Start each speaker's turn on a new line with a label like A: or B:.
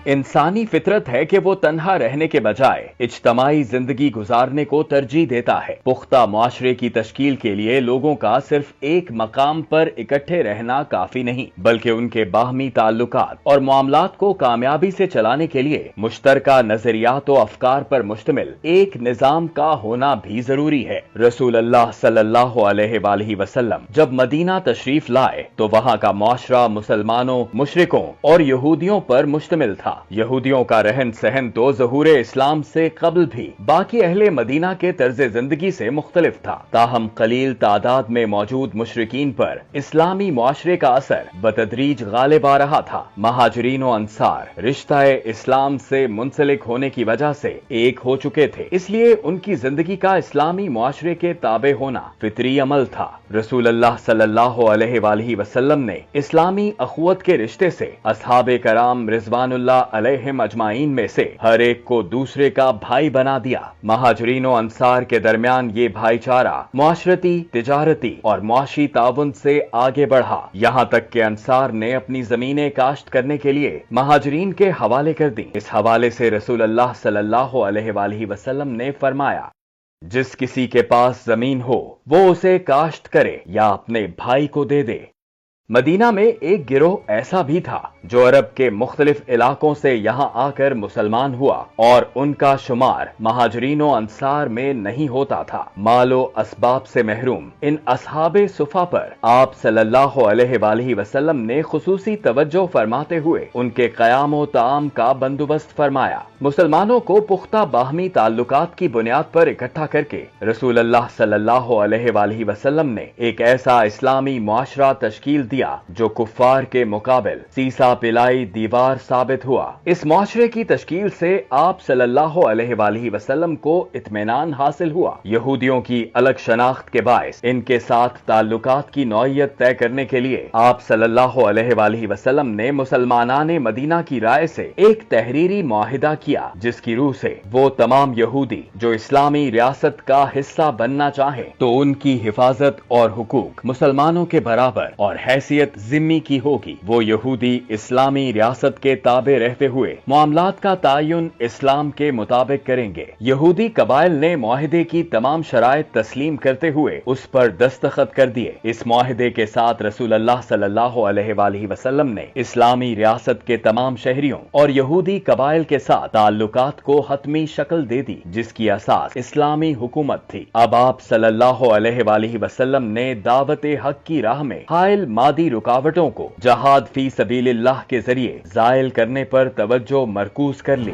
A: इंसानी फितरत है कि वो तन्हा रहने के बजाय इज्तमाई जिंदगी गुजारने को तरजीह देता है। पुख्ता मुआशरे की तश्कील के लिए लोगों का सिर्फ एक मकाम पर इकट्ठे रहना काफी नहीं, बल्कि उनके बाहमी ताल्लुकात और मामलात को कामयाबी से चलाने के लिए मुश्तरका नजरियात और अफकार पर मुश्तमिल एक निजाम का होना भी जरूरी है। रसूल अल्लाह सल्लल्लाहु अलैहि वसल्लम जब मदीना तशरीफ लाए तो वहाँ का मुआशरा मुसलमानों, मुशरिकों और यहूदियों पर मुश्तमिल था। यहूदियों का रहन सहन तो ज़हूर इस्लाम से कबल भी बाकी अहले मदीना के तर्ज जिंदगी से मुख्तलिफ था। ताहम कलील तादाद में मौजूद मुशरिकीन पर इस्लामी मुआशरे का असर बतदरीज गालिब आ रहा था। महाजरीन और अंसार रिश्ता इस्लाम से मुंसलिक होने की वजह से एक हो चुके थे, इसलिए उनकी जिंदगी का इस्लामी मुआशरे के ताबे होना फितरी अमल था। रसूल अल्लाह सल्लल्लाहु अलैहि वसल्लम ने इस्लामी अखुवत के रिश्ते से असहाबे कराम रिजवानुल्लाह अलैहिम अजमाइन में से हर एक को दूसरे का भाई बना दिया। महाजरीन और अंसार के दरमियान ये भाईचारा मुआशरती, तिजारती और मुआशी ताउन से आगे बढ़ा, यहाँ तक कि अंसार ने अपनी जमीनें काश्त करने के लिए महाजरीन के हवाले कर दी। इस हवाले से रसूल अल्लाह सल्लल्लाहु अलैहि वसल्लम ने फरमाया, जिस किसी के पास जमीन हो वो उसे काश्त करे या अपने भाई को दे दे। मदीना में एक गिरोह ऐसा भी था जो अरब के मुख्तलिफ इलाकों से यहाँ आकर मुसलमान हुआ और उनका शुमार महाजरीनों अंसार में नहीं होता था। मालो असबाब से महरूम इन असहाबे सुफा पर आप सल्लल्लाहु अलैहि वसल्लम ने खुसूसी तवज्जो फरमाते हुए उनके क़याम व ताम का बंदोबस्त फरमाया। मुसलमानों को पुख्ता बाहमी ताल्लुकात की बुनियाद पर इकट्ठा करके रसूल अल्लाह सल्लल्लाहु अलैहि वसल्लम ने एक ऐसा इस्लामी मुआशरा तश्कील दिया जो कुफ्फार के मुकाबिल सीसा पिलाई दीवार साबित हुआ। इस मुआशरे की तश्कील से आप सल्लल्लाहु अलैहि वसल्लम को इत्मीनान हासिल हुआ। यहूदियों की अलग शनाख्त के बायस इनके साथ ताल्लुकात की नौइयत तय करने के लिए आप सल्लल्लाहु अलैहि वसल्लम ने मुसलमानाने मदीना की राय से एक तहरीरी मुआहिदा किया, जिसकी रूह से वो तमाम यहूदी जो इस्लामी रियासत का हिस्सा बनना चाहे तो उनकी हिफाजत और हुकूक मुसलमानों के बराबर और हैसियत जिम्मी की होगी। वो यहूदी इस्लामी रियासत के ताबे रहते हुए मामलात का तायुन इस्लाम के मुताबिक करेंगे। यहूदी कबाइल ने मुआहिदे की तमाम शराइत तस्लीम करते हुए उस पर दस्तखत कर दिए। इस मुआहिदे के साथ रसूल अल्लाह सल्लल्लाहु अलैहि वसल्लम ने इस्लामी रियासत के तमाम शहरियों और यहूदी कबाइल के साथ ताल्लुकात को हतमी शक्ल दे दी, जिसकी असास इस्लामी हुकूमत थी। अब आप सल्लल्लाहु अलैहि वसल्लम ने दावत हक की राह में हाइल मादी रुकावटों को जहाद फी सबीलिल्लाह के जरिए जायल करने पर तवज्जो मरकूज कर ली।